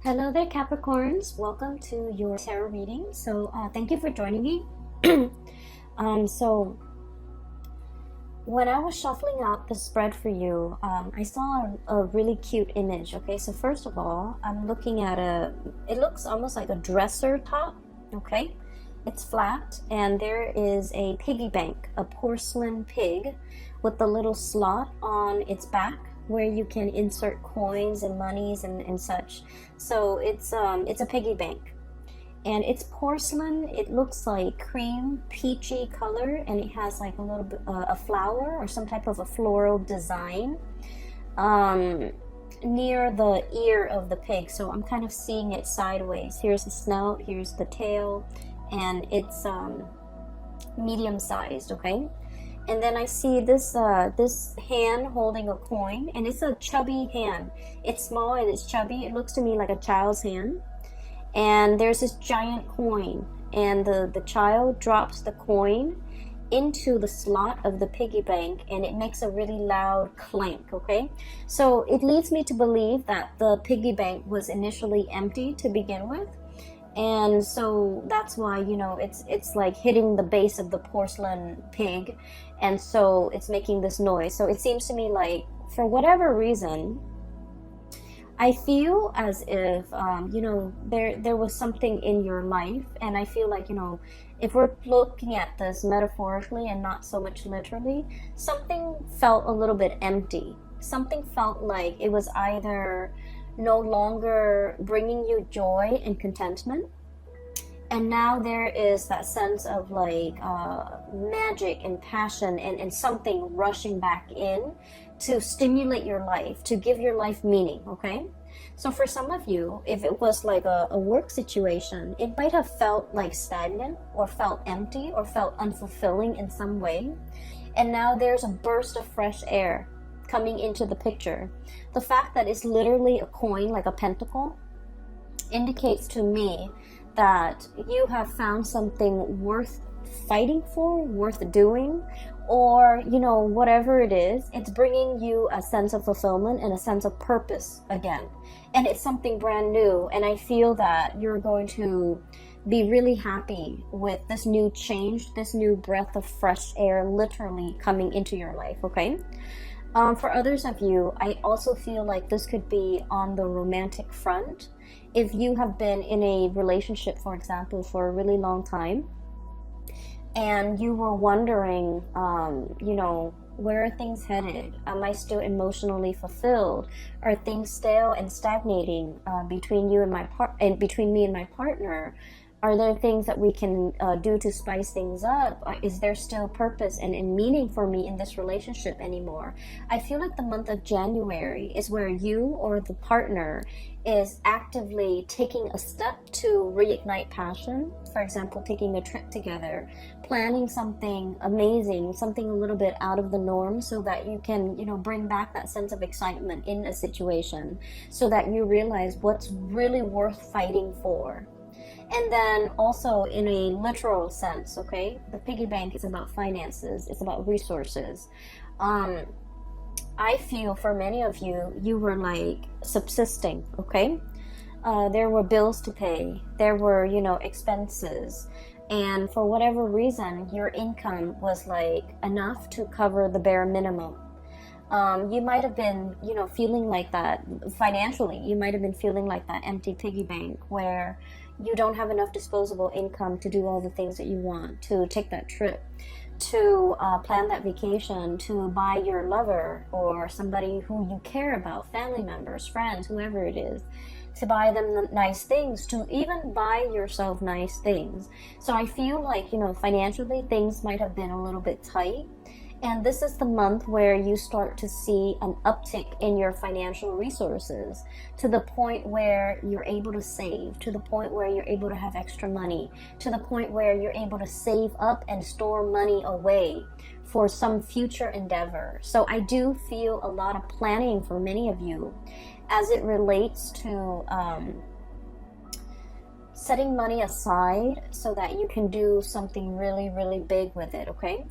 Hello there, Capricorns. Welcome to your tarot reading. Thank you for joining me. So, when I was shuffling out the spread for you, I saw a really cute image. Okay, so first of all, I'm looking at it looks almost like a dresser top. Okay, it's flat, and there is a piggy bank, a porcelain pig with a little slot on its back where you can insert coins and monies and such. So it's a piggy bank, and it's porcelain. It looks like cream peachy color, and it has like a little bit a flower or some type of a floral design near the ear of the pig. So I'm kind of seeing it sideways. Here's the snout, here's the tail, and it's medium sized. Okay, and then I see this hand holding a coin, and it's a chubby hand. It's small and it's chubby. It looks to me like a child's hand. And there's this giant coin, and the child drops the coin into the slot of the piggy bank, and it makes a really loud clank. Okay, so it leads me to believe that the piggy bank was initially empty to begin with, and so that's why, you know, it's like hitting the base of the porcelain pig, and so it's making this noise. So it seems to me like, for whatever reason, I feel as if you know, there was something in your life, and I feel like, you know, if we're looking at this metaphorically and not so much literally, something felt a little bit empty. Something felt like it was either no longer bringing you joy and contentment, and now there is that sense of like magic and passion and something rushing back in to stimulate your life, to give your life meaning. Okay, so for some of you, if it was like a work situation, it might have felt like stagnant or felt empty or felt unfulfilling in some way, and now there's a burst of fresh air coming into the picture. The fact that it's literally a coin, like a pentacle, indicates to me that you have found something worth fighting for, worth doing, or, you know, whatever it is, it's bringing you a sense of fulfillment and a sense of purpose again. And it's something brand new, and I feel that you're going to be really happy with this new change, this new breath of fresh air literally coming into your life. Okay, for others of you, I also feel like this could be on the romantic front. If you have been in a relationship, for example, for a really long time, and you were wondering, you know, where are things headed? Am I still emotionally fulfilled? Are things stale and stagnating between you and between me and my partner? Are there things that we can do to spice things up? Is there still purpose and meaning for me in this relationship anymore? I feel like the month of January is where you or the partner is actively taking a step to reignite passion. For example, taking a trip together, planning something amazing, something a little bit out of the norm, so that you can, you know, bring back that sense of excitement in a situation, so that you realize what's really worth fighting for. And then also in a literal sense, okay, the piggy bank is about finances, it's about resources. I feel for many of you, you were like subsisting. Okay, there were bills to pay, there were, you know, expenses, and for whatever reason, your income was like enough to cover the bare minimum. You might have been, you know, feeling like that financially. You might have been feeling like that empty piggy bank where you don't have enough disposable income to do all the things that you want, to take that trip, to plan that vacation, to buy your lover or somebody who you care about, family members, friends, whoever it is, to buy them nice things, to even buy yourself nice things. So I feel like, you know, financially things might have been a little bit tight. And this is the month where you start to see an uptick in your financial resources, to the point where you're able to save, to the point where you're able to have extra money, to the point where you're able to save up and store money away for some future endeavor. So I do feel a lot of planning for many of you as it relates to setting money aside so that you can do something really, really big with it. Okay.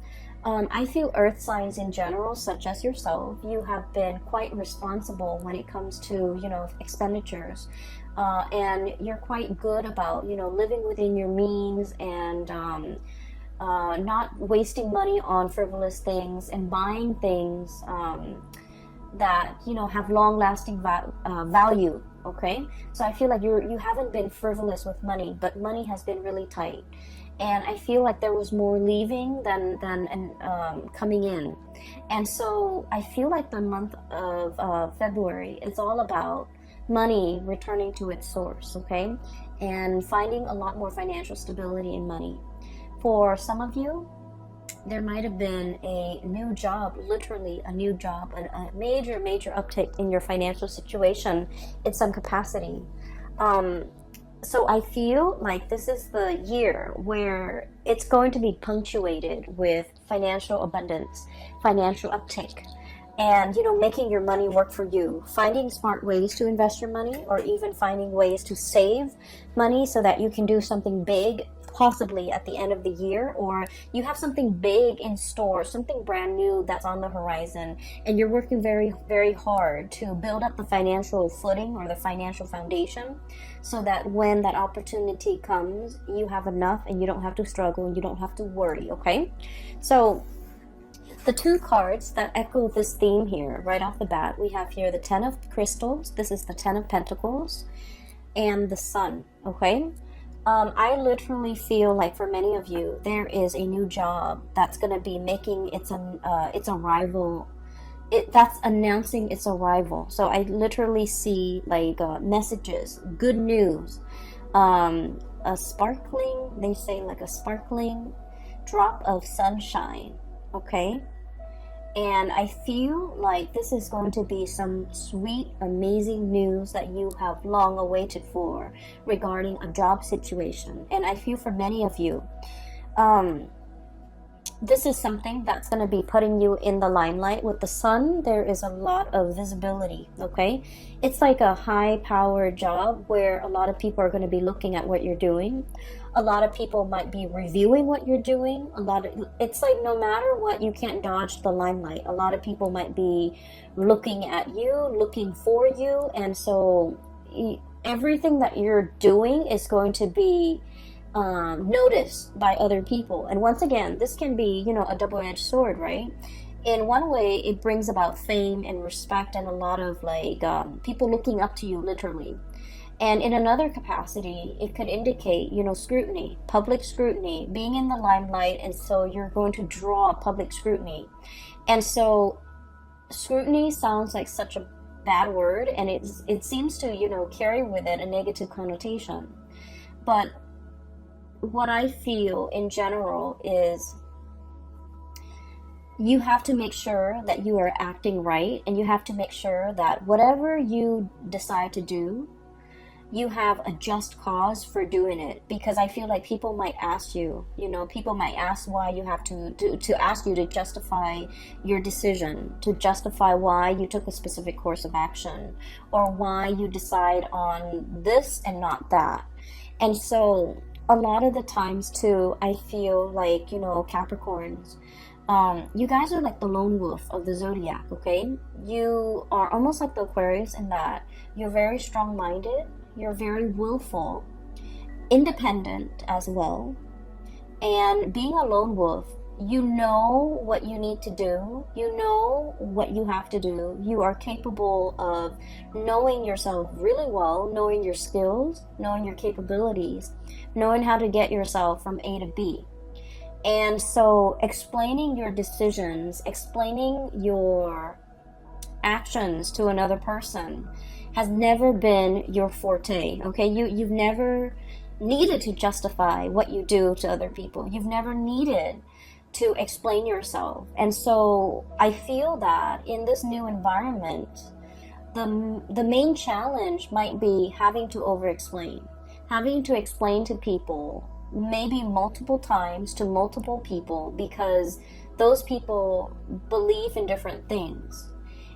I feel earth signs in general, such as yourself, you have been quite responsible when it comes to, expenditures. And you're quite good about, living within your means and not wasting money on frivolous things and buying things that, have long-lasting value. Okay, so I feel like you haven't been frivolous with money, but money has been really tight, and I feel like there was more leaving than coming in, and so I feel like the month of February is all about money returning to its source. Okay, and finding a lot more financial stability in money. For some of you, there might have been a new job, literally a new job, a major uptick in your financial situation in some capacity. So I feel like this is the year where it's going to be punctuated with financial abundance, financial uptick, and making your money work for you, finding smart ways to invest your money, or even finding ways to save money so that you can do something big, possibly at the end of the year, or you have something big in store, something brand new that's on the horizon, and you're working very, very hard to build up the financial footing or the financial foundation so that when that opportunity comes, you have enough and you don't have to struggle and you don't have to worry. Okay, so the two cards that echo this theme here right off the bat, we have here the 10 of crystals, this is the 10 of pentacles, and the sun. Okay, I literally feel like for many of you, there is a new job that's going to be making its arrival. That's announcing its arrival. So I literally see like messages, good news, a sparkling. They say like a sparkling drop of sunshine. Okay. And I feel like this is going to be some sweet, amazing news that you have long awaited for regarding a job situation. And I feel for many of you, this is something that's going to be putting you in the limelight. With the sun, there is a lot of visibility. Okay, it's like a high-powered job where a lot of people are going to be looking at what you're doing. A lot of people might be reviewing what you're doing. It's like no matter what, you can't dodge the limelight. A lot of people might be looking at you, looking for you, and so everything that you're doing is going to be noticed by other people. And once again, this can be, a double-edged sword, right? In one way, it brings about fame and respect and a lot of like people looking up to you, literally. And in another capacity, it could indicate, scrutiny, public scrutiny, being in the limelight, and so you're going to draw public scrutiny. And so scrutiny sounds like such a bad word, and it seems to, carry with it a negative connotation. But what I feel in general is you have to make sure that you are acting right, and you have to make sure that whatever you decide to do, you have a just cause for doing it. Because I feel like people might ask you, people might ask why you have to ask you to justify your decision, to justify why you took a specific course of action, or why you decide on this and not that. And so a lot of the times too, I feel like, Capricorns, you guys are like the lone wolf of the zodiac. Okay, you are almost like the Aquarius in that you're very strong-minded, you're very willful, independent as well, and being a lone wolf, you know what you need to do, you know what you have to do, you are capable of knowing yourself really well, knowing your skills, knowing your capabilities, knowing how to get yourself from A to B. And so explaining your decisions, explaining your actions to another person has never been your forte. Okay, you've never needed to justify what you do to other people. You've never needed to explain yourself. And so I feel that in this new environment, the main challenge might be having to over-explain, having to explain to people maybe multiple times to multiple people, because those people believe in different things.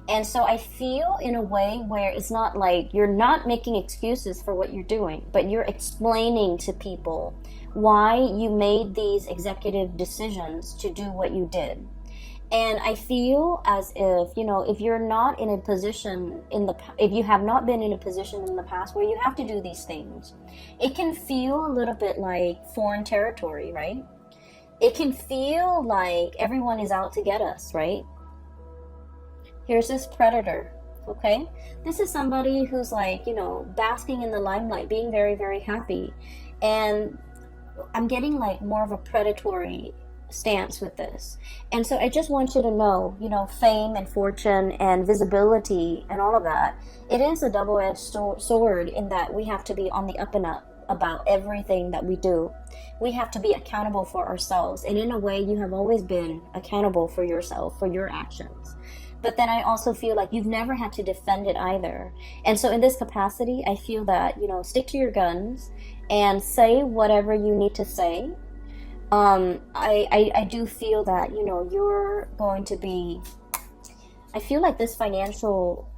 And so I feel in a way where it's not like you're not making excuses for what you're doing, but you're explaining to people why you made these executive decisions to do what you did. And I feel as if, you know, if you're not in a position if you have not been in a position in the past where you have to do these things, it can feel a little bit like foreign territory, right? It can feel like everyone is out to get us, right? Here's this predator, okay? This is somebody who's like, you know, basking in the limelight, being very, very happy. And I'm getting like more of a predatory stance with this. And so I just want you to know, you know, fame and fortune and visibility and all of that, it is a double-edged sword in that we have to be on the up and up about everything that we do. We have to be accountable for ourselves. And in a way, you have always been accountable for yourself, for your actions. But then I also feel like you've never had to defend it either. And so in this capacity, I feel that, you know, stick to your guns and say whatever you need to say. I do feel that, you know, you're going to be, I feel like this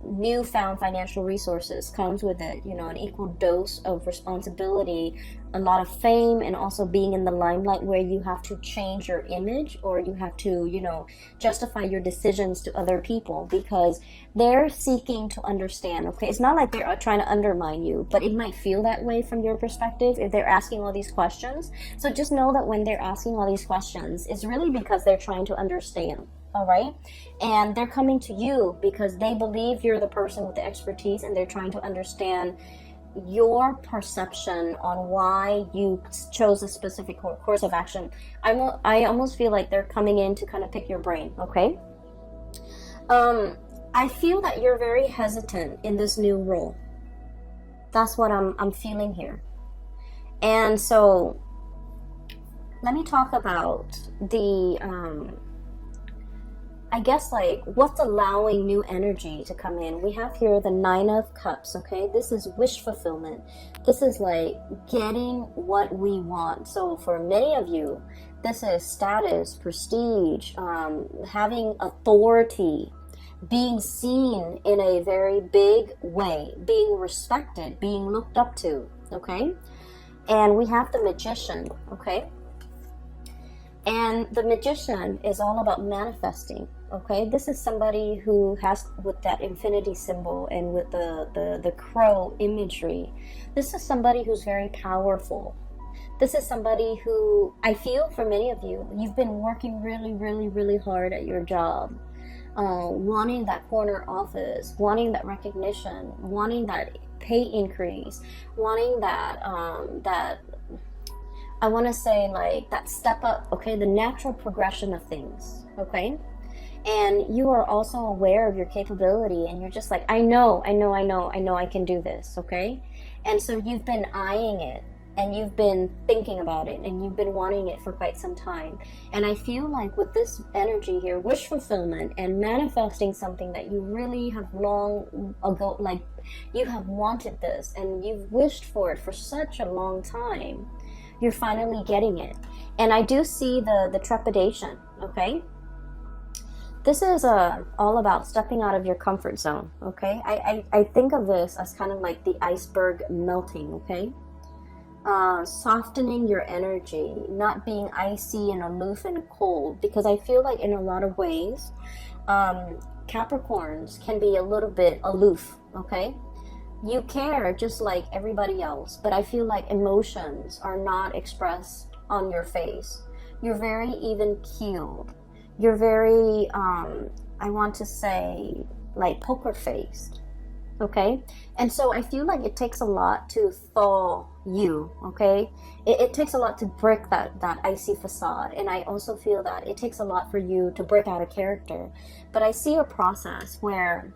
newfound financial resources comes with it, you know, an equal dose of responsibility, a lot of fame, and also being in the limelight where you have to change your image, or you have to, you know, justify your decisions to other people because they're seeking to understand, okay? It's not like they're trying to undermine you, but it might feel that way from your perspective if they're asking all these questions. So just know that when they're asking all these questions, it's really because they're trying to understand. All right, and they're coming to you because they believe you're the person with the expertise, and they're trying to understand your perception on why you chose a specific course of action. I almost feel like they're coming in to kind of pick your brain. Okay, I feel that you're very hesitant in this new role. That's what I'm feeling here. And so let me talk about the I guess like what's allowing new energy to come in. We have here the 9 of Cups, okay? This is wish fulfillment. This is like getting what we want. So for many of you, this is status, prestige, having authority, being seen in a very big way, being respected, being looked up to, okay? And we have the Magician, okay? And the Magician is all about manifesting. Okay, this is somebody who has, with that infinity symbol and with the crow imagery, this is somebody who's very powerful. This is somebody who, I feel for many of you, you've been working really, really, really hard at your job, wanting that corner office, wanting that recognition, wanting that pay increase, wanting that, I want to say like that step up, okay, the natural progression of things, okay? And you are also aware of your capability, and you're just like, I know I can do this, okay? And so you've been eyeing it, and you've been thinking about it, and you've been wanting it for quite some time. And I feel like with this energy here, wish fulfillment and manifesting something that you really have long ago, like you have wanted this and you've wished for it for such a long time, you're finally getting it. And I do see the trepidation, okay? This is all about stepping out of your comfort zone, okay? I think of this as kind of like the iceberg melting, okay? Softening your energy, not being icy and aloof and cold, because I feel like in a lot of ways, Capricorns can be a little bit aloof, okay? You care just like everybody else, but I feel like emotions are not expressed on your face. You're very even-keeled. You're very, I want to say, like poker-faced, okay? And so I feel like it takes a lot to thaw you, okay? It takes a lot to break that icy facade. And I also feel that it takes a lot for you to break out a character. But I see a process where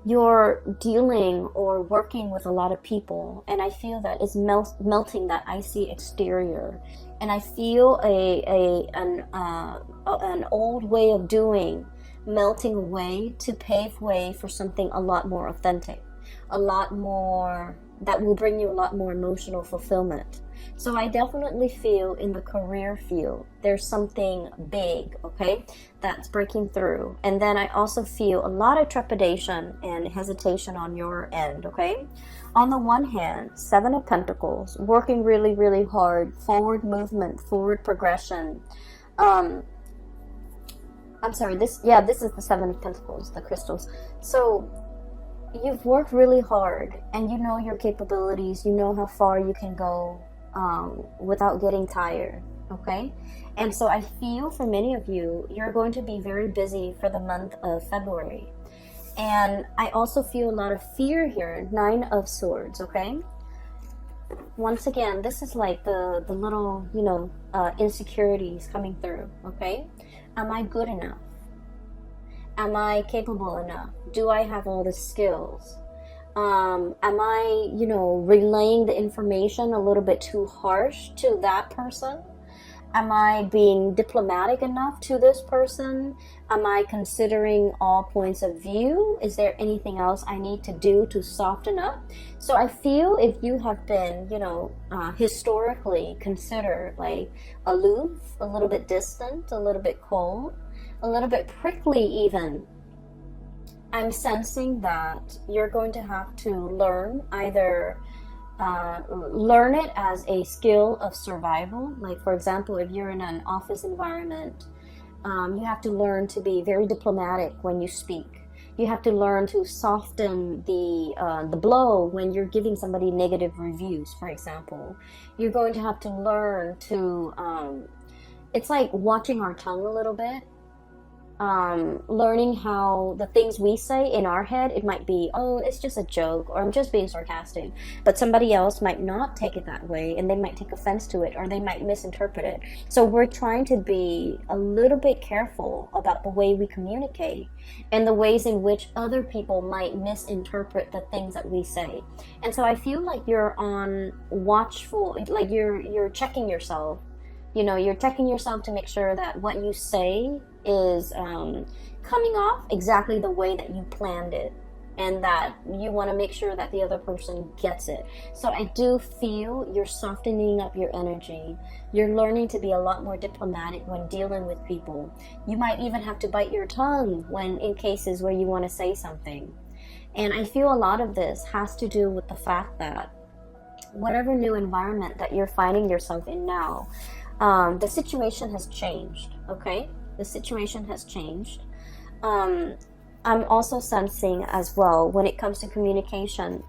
you're dealing or working with a lot of people, and I feel that it's melting that icy exterior. And I feel an old way of doing melting away to pave way for something a lot more authentic. a lot more, that will bring you a lot more emotional fulfillment. So I definitely feel in the career field, there's something big, okay, that's breaking through. And then I also feel a lot of trepidation and hesitation on your end, okay? On the one hand, Seven of Pentacles, working really, really hard, forward movement, forward progression. I'm sorry, this is the Seven of Pentacles, the crystals. So you've worked really hard and you know your capabilities, you know how far you can go without getting tired, okay? And so I feel for many of you, you're going to be very busy for the month of February. And I also feel a lot of fear here, Nine of Swords, okay? Once again, this is like the little, you know, insecurities coming through, okay? Am I good enough? Am I capable enough? Do I have all the skills? Am I, you know, relaying the information a little bit too harsh to that person? Am I being diplomatic enough to this person? Am I considering all points of view? Is there anything else I need to do to soften up? So I feel if you have been, you know, historically considered like aloof, a little bit distant, a little bit cold, a little bit prickly even, I'm sensing that you're going to have to learn either learn it as a skill of survival. Like, for example, if you're in an office environment, you have to learn to be very diplomatic when you speak. You have to learn to soften the blow when you're giving somebody negative reviews, for example. You're going to have to learn to, it's like watching our tongue a little bit. Learning how the things we say in our head, it might be, oh, it's just a joke, or I'm just being sarcastic, but somebody else might not take it that way, and they might take offense to it, or they might misinterpret it. So we're trying to be a little bit careful about the way we communicate and the ways in which other people might misinterpret the things that we say. And so I feel like you're on watchful, like you're checking yourself. You know, you're checking yourself to make sure that what you say is coming off exactly the way that you planned it, and that you want to make sure that the other person gets it. So I do feel you're softening up your energy. You're learning to be a lot more diplomatic when dealing with people. You might even have to bite your tongue when in cases where you want to say something. And I feel a lot of this has to do with the fact that whatever new environment that you're finding yourself in now, the situation has changed, okay? The situation has changed. I'm also sensing as well, when it comes to communication,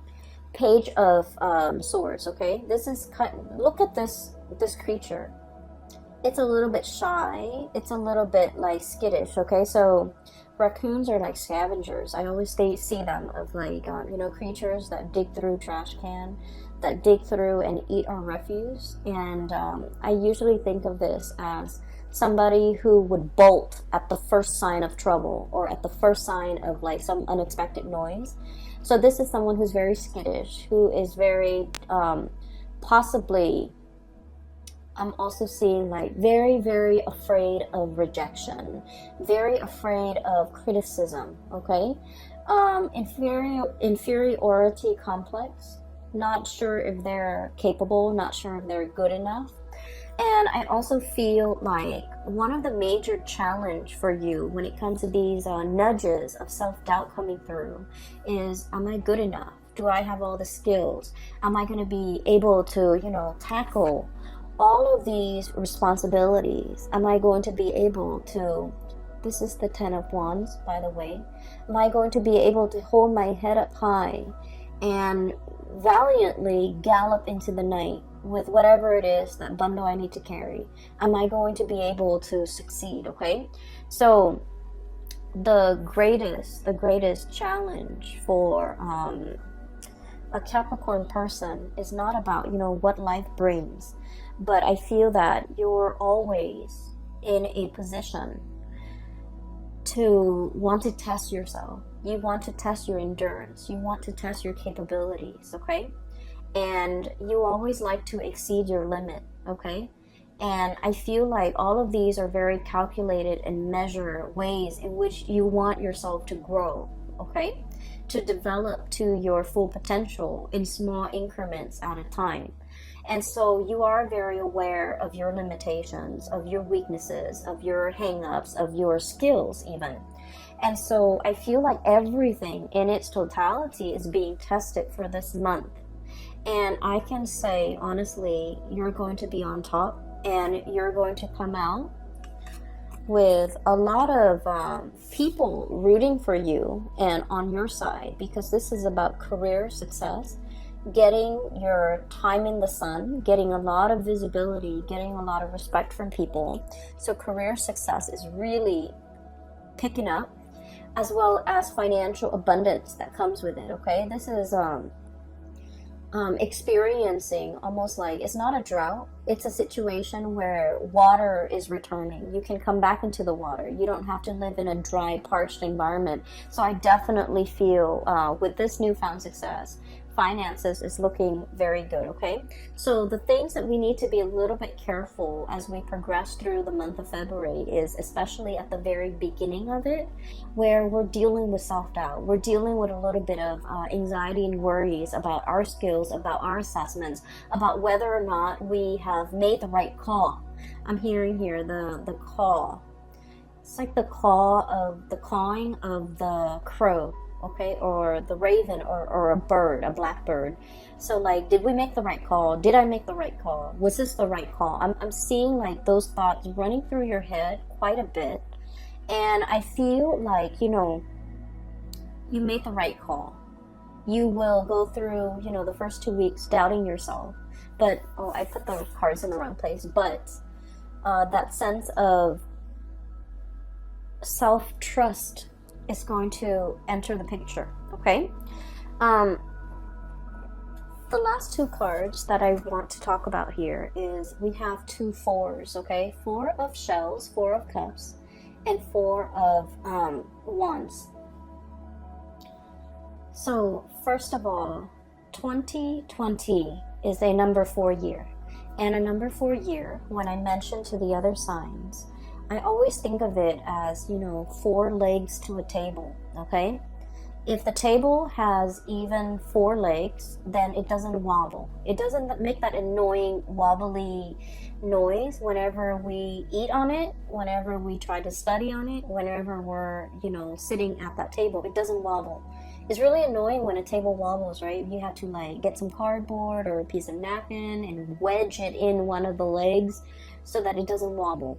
Page of Swords, okay? This is, look at this creature. It's a little bit shy. It's a little bit like skittish, okay? So raccoons are like scavengers. I always see them of like, you know, creatures that dig through trash can, that dig through and eat our refuse. And I usually think of this as somebody who would bolt at the first sign of trouble, or at the first sign of like some unexpected noise. So this is someone who's very skittish, who is very possibly, I'm also seeing like very, very afraid of rejection, very afraid of criticism, okay? Inferiority complex. Not sure if they're capable, not sure if they're good enough. And I also feel like one of the major challenge for you when it comes to these nudges of self-doubt coming through is, am I good enough? Do I have all the skills? Am I going to be able to, you know, tackle all of these responsibilities? Am I going to be able to, this is the Ten of Wands, by the way. Am I going to be able to hold my head up high and valiantly gallop into the night with whatever it is, that bundle I need to carry? Am I going to be able to succeed, okay? So the greatest challenge for a Capricorn person is not about, you know, what life brings, but I feel that you're always in a position to want to test yourself. You want to test your endurance. You want to test your capabilities, okay? And you always like to exceed your limit, okay? And I feel like all of these are very calculated and measured ways in which you want yourself to grow, okay? to develop to your full potential in small increments at a time. And so you are very aware of your limitations, of your weaknesses, of your hang-ups, of your skills even. And so I feel like everything in its totality is being tested for this month. And I can say, honestly, you're going to be on top, and you're going to come out with a lot of people rooting for you and on your side, because this is about career success, getting your time in the sun, getting a lot of visibility, getting a lot of respect from people. So career success is really picking up, as well as financial abundance that comes with it. Okay, this is experiencing almost like, it's not a drought, it's a situation where water is returning. You can come back into the water. You don't have to live in a dry, parched environment. So I definitely feel with this newfound success, finances is looking very good. Okay, so the things that we need to be a little bit careful as we progress through the month of February is especially at the very beginning of it, where we're dealing with self-doubt. We're dealing with a little bit of anxiety and worries about our skills, about our assessments, about whether or not we have made the right call. I'm hearing here the call. It's like the cawing of the crow, okay, or the raven, or a bird, a blackbird. So like, did we make the right call? Did I make the right call? Was this the right call? I'm seeing like those thoughts running through your head quite a bit. And I feel like, you know, you made the right call. You will go through, you know, the first 2 weeks doubting yourself. But, oh, I put the cards in the wrong place. But that sense of self-trust is going to enter the picture, okay? The last two cards that I want to talk about here is, we have 2 fours, okay? 4 of shells, 4 of cups, and 4 of wands. So first of all, 2020 is a number 4 year. And a number 4 year, when I mention to the other signs, I always think of it as, you know, 4 legs to a table, okay? If the table has even 4 legs, then it doesn't wobble. It doesn't make that annoying wobbly noise whenever we eat on it, whenever we try to study on it, whenever we're, you know, sitting at that table. It doesn't wobble. It's really annoying when a table wobbles, right? You have to like get some cardboard or a piece of napkin and wedge it in one of the legs so that it doesn't wobble.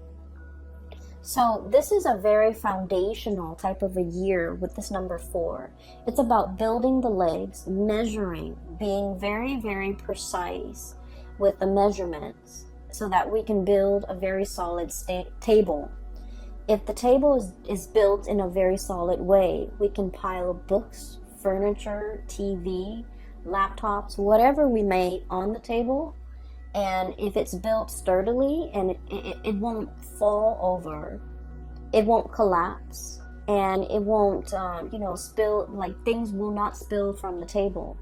So this is a very foundational type of a year with this number 4. It's about building the legs, measuring, being very, very precise with the measurements so that we can build a very solid table. If the table is built in a very solid way, we can pile books, furniture, TV, laptops, whatever we may on the table. And if it's built sturdily, and it won't fall over, it won't collapse, and it won't, you know, spill, like things will not spill from the table.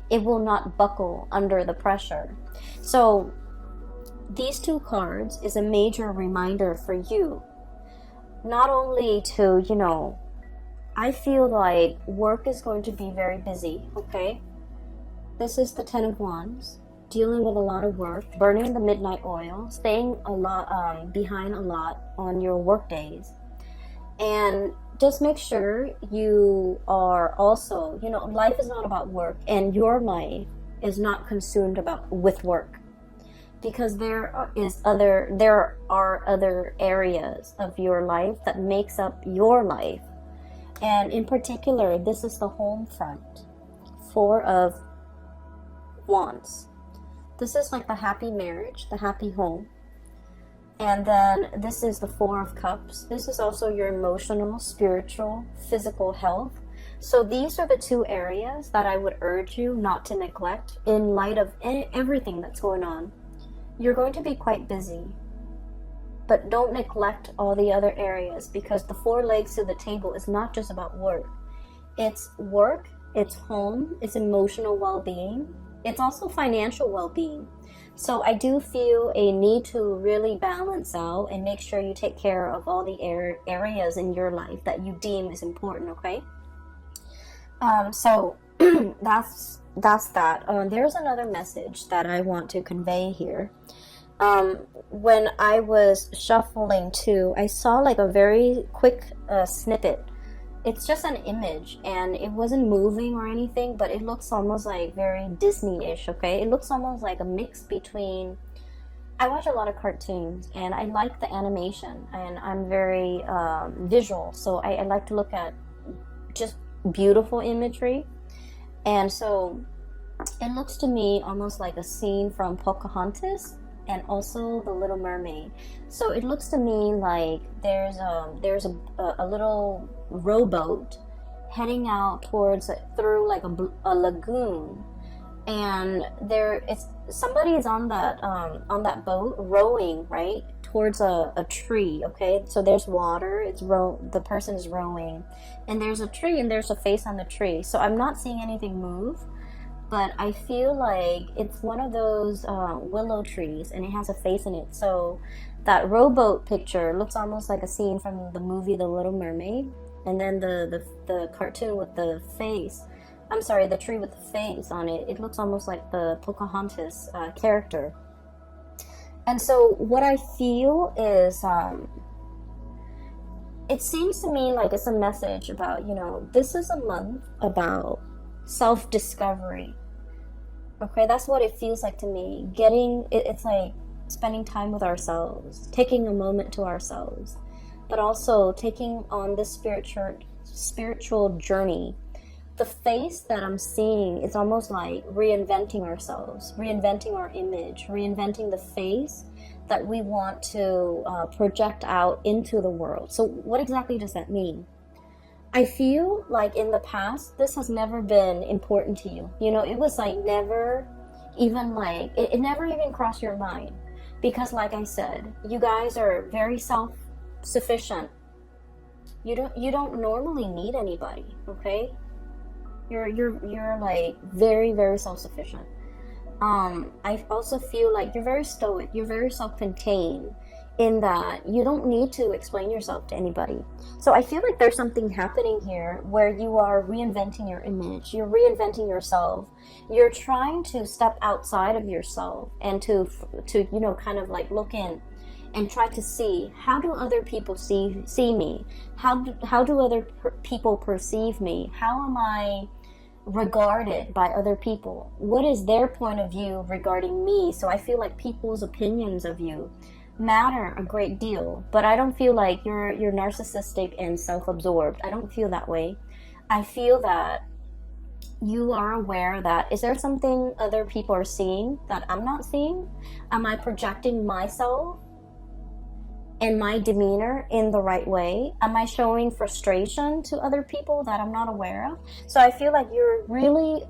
It will not buckle under the pressure. So these 2 cards is a major reminder for you, not only to, you know, I feel like work is going to be very busy, okay? This is the 10 of Wands. Dealing with a lot of work, burning the midnight oil, staying a lot behind a lot on your work days, and just make sure you are also, you know, life is not about work, and your life is not consumed with work, because there are other areas of your life that makes up your life, and in particular, this is the home front, 4 of Wands. This is like the happy marriage, the happy home. And then this is the 4 of Cups. This is also your emotional, spiritual, physical health. So these are the 2 areas that I would urge you not to neglect in light of everything that's going on. You're going to be quite busy, but don't neglect all the other areas, because the 4 legs to the table is not just about work. It's work, it's home, it's emotional well-being. It's also financial well-being. So I do feel a need to really balance out and make sure you take care of all the areas in your life that you deem is important, okay? So that's that. There's another message that I want to convey here. When I was shuffling too, I saw like a very quick snippet. It's just an image, and it wasn't moving or anything, but it looks almost like very Disney-ish, okay? It looks almost like a mix between... I watch a lot of cartoons, and I like the animation, and I'm very visual, so I like to look at just beautiful imagery. And so it looks to me almost like a scene from Pocahontas and also The Little Mermaid. So it looks to me like there's a little rowboat heading out towards through like a lagoon, and somebody is on that boat rowing right towards a tree. Okay, so there's water. The person is rowing, and there's a tree, and there's a face on the tree. So I'm not seeing anything move, but I feel like it's one of those willow trees, and it has a face in it. So that rowboat picture looks almost like a scene from the movie The Little Mermaid, and then the cartoon with the face. I'm sorry, the tree with the face on it. It looks almost like the Pocahontas character. And so what I feel is, it seems to me like it's a message about, this is a month about self-discovery. Okay, that's what it feels like to me. It's like spending time with ourselves, taking a moment to ourselves, but also taking on this spiritual journey. The face that I'm seeing is almost like reinventing ourselves, reinventing our image, reinventing the face that we want to project out into the world. So what exactly does that mean? I feel like in the past, this has never been important to you. It was like never even like, it never even crossed your mind. Because like I said, you guys are very self-sufficient. You don't normally need anybody, okay? You're like very, very self-sufficient. I also feel like you're very stoic. You're very self-contained in that you don't need to explain yourself to anybody. So I feel like there's something happening here where you are reinventing your image. You're reinventing yourself. You're trying to step outside of yourself and to kind of like look in and try to see, how do other people see me? How do other people perceive me? How am I regarded by other people? What is their point of view regarding me? So I feel like people's opinions of you matter a great deal, but I don't feel like you're narcissistic and self-absorbed. I don't feel that way. I feel that you are aware that, is there something other people are seeing that I'm not seeing? Am I projecting myself and my demeanor in the right way? Am I showing frustration to other people that I'm not aware of? So I feel like you're really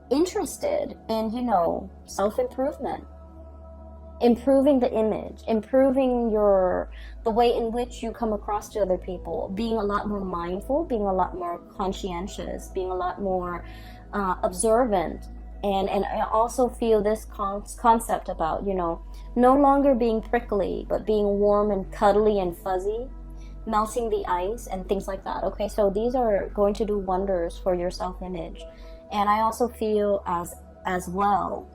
interested in, self-improvement, improving the image, improving the way in which you come across to other people, being a lot more mindful, being a lot more conscientious, being a lot more observant. And I also feel this concept about, no longer being prickly, but being warm and cuddly and fuzzy, melting the ice and things like that. Okay, so these are going to do wonders for your self-image. And I also feel as well,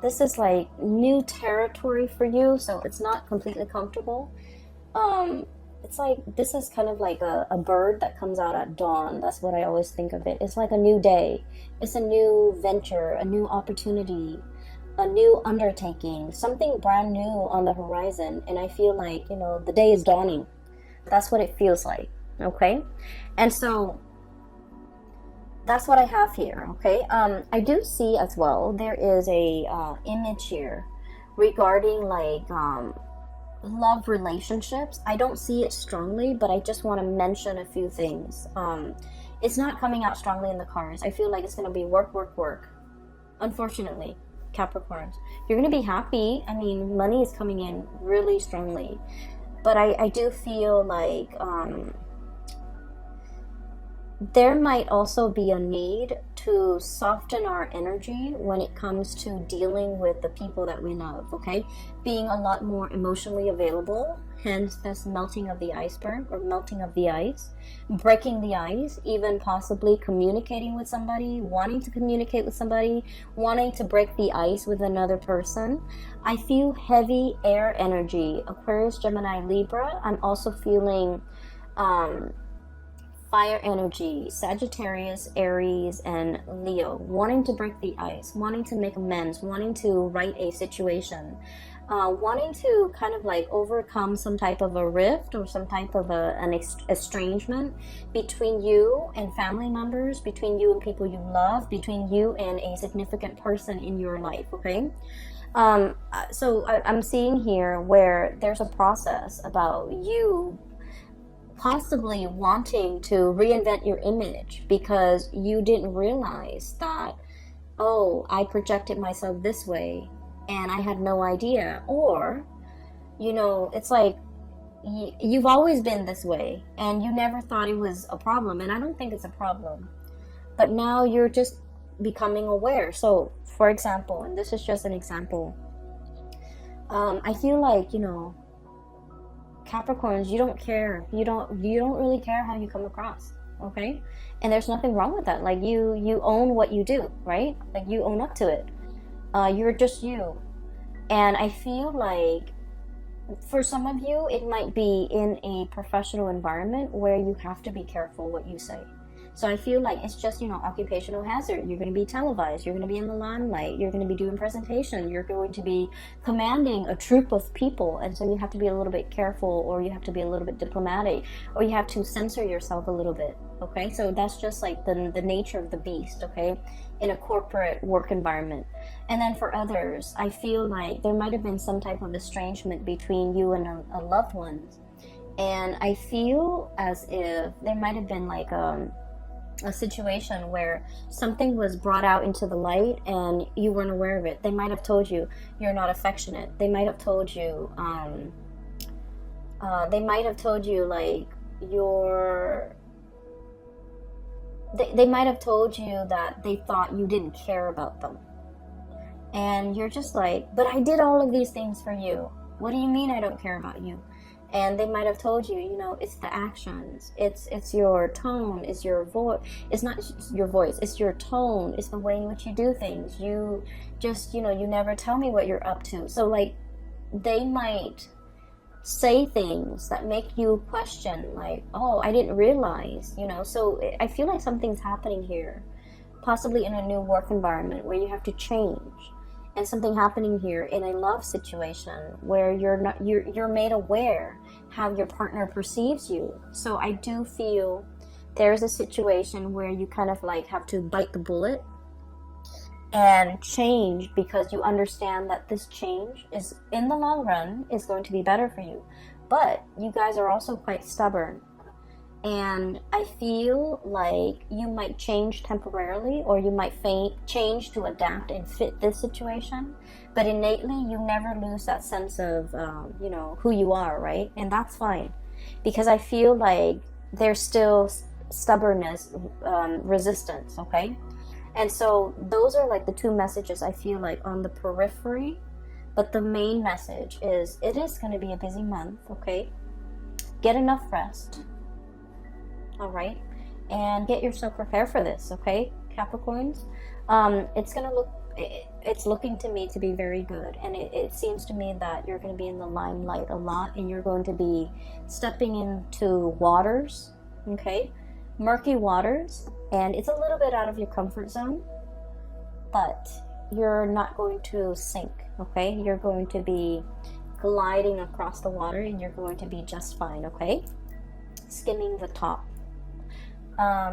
this is like new territory for you, so it's not completely comfortable. It's like, this is kind of like a bird that comes out at dawn. That's what I always think of it. It's like a new day. It's a new venture, a new opportunity, a new undertaking, something brand new on the horizon. And I feel like, the day is dawning. That's what it feels like, okay? And so that's what I have here, okay? I do see as well, there is a image here regarding like love relationships. I don't see it strongly, but I just want to mention a few things. It's not coming out strongly in the cards. I feel like it's going to be work, work, work. Unfortunately, Capricorns, you're going to be happy. I mean, money is coming in really strongly, but I do feel like there might also be a need to soften our energy when it comes to dealing with the people that we love, okay? Being a lot more emotionally available, hence this melting of the iceberg or melting of the ice, breaking the ice, even possibly communicating with somebody, wanting to communicate with somebody, wanting to break the ice with another person. I feel heavy air energy, Aquarius, Gemini, Libra. I'm also feeling fire energy, Sagittarius, Aries, and Leo, wanting to break the ice, wanting to make amends, wanting to right a situation, wanting to kind of like overcome some type of a rift or some type of an estrangement between you and family members, between you and people you love, between you and a significant person in your life, okay? So I'm seeing here where there's a process about you possibly wanting to reinvent your image because you didn't realize that, oh, I projected myself this way and I had no idea. Or, you know, it's like you've always been this way and you never thought it was a problem. And I don't think it's a problem, but now you're just becoming aware. So, for example, and this is just an example, I feel like, you know, Capricorns, you don't care. You don't really care how you come across, okay? And there's nothing wrong with that. Like you own what you do, right? Like you own up to it. You're just you. And I feel like for some of you, it might be in a professional environment where you have to be careful what you say. So I feel like it's just, you know, occupational hazard. You're going to be televised. You're going to be in the limelight. You're going to be doing presentation. You're going to be commanding a troop of people. And so you have to be a little bit careful, or you have to be a little bit diplomatic, or you have to censor yourself a little bit. Okay. So that's just like the nature of the beast. Okay. In a corporate work environment. And then for others, I feel like there might have been some type of estrangement between you and a loved one. And I feel as if there might have been like, a situation where something was brought out into the light and you weren't aware of it. They might have told you you're not affectionate. They might have told you like they might have told you that they thought you didn't care about them. And you're just like, but I did all of these things for you. What do you mean I don't care about you? And they might have told you, you know, it's the actions, it's your tone, it's your voice, it's not your voice, it's your tone, it's the way in which you do things. You just, you know, you never tell me what you're up to. So like, they might say things that make you question, like, oh, I didn't realize, you know. So I feel like something's happening here, possibly in a new work environment where you have to change. And something happening here in a love situation where you're made aware how your partner perceives you. So I do feel there's a situation where you kind of like have to bite the bullet and change, because you understand that this change is in the long run is going to be better for you. But you guys are also quite stubborn. And I feel like you might change temporarily, or you might change to adapt and fit this situation. But innately, you never lose that sense of, you know, who you are, right? And that's fine. Because I feel like there's still stubbornness, resistance, okay? And so those are like the two messages I feel like on the periphery. But the main message is, it is going to be a busy month, okay? Get enough rest. All right, and get yourself prepared for this, okay, Capricorns? It's looking to me to be very good, and it seems to me that you're going to be in the limelight a lot, and you're going to be stepping into waters, okay, murky waters, and it's a little bit out of your comfort zone, but you're not going to sink, okay? You're going to be gliding across the water, and you're going to be just fine, okay? Skimming the top.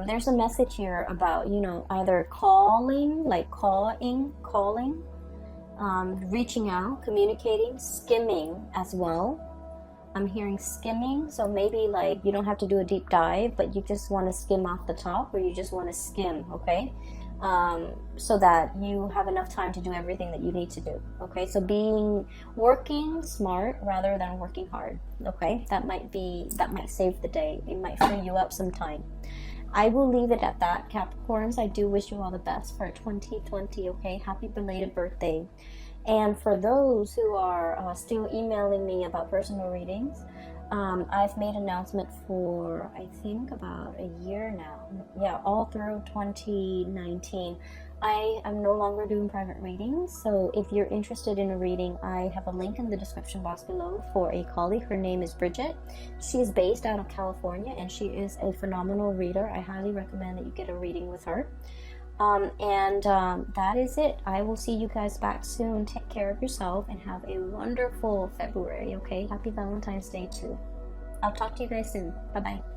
There's a message here about, you know, either calling, like calling, reaching out, communicating, skimming as well. I'm hearing skimming, so maybe like you don't have to do a deep dive, but you just want to skim off the top, or you just want to skim, okay? So that you have enough time to do everything that you need to do, okay? So working smart rather than working hard, okay? That might save the day. It might free you up some time. I will leave it at that, Capricorns. I do wish you all the best for 2020, okay? Happy belated birthday. And for those who are still emailing me about personal readings, I've made an announcement for, I think, about a year now. Yeah, all through 2019. I am no longer doing private readings, so if you're interested in a reading, I have a link in the description box below for a colleague. Her name is Bridget. She's based out of California, and she is a phenomenal reader. I highly recommend that you get a reading with her. That is it. I will see you guys back soon. Take care of yourself and have a wonderful February, okay? Happy Valentine's Day too. I'll talk to you guys soon. Bye-bye.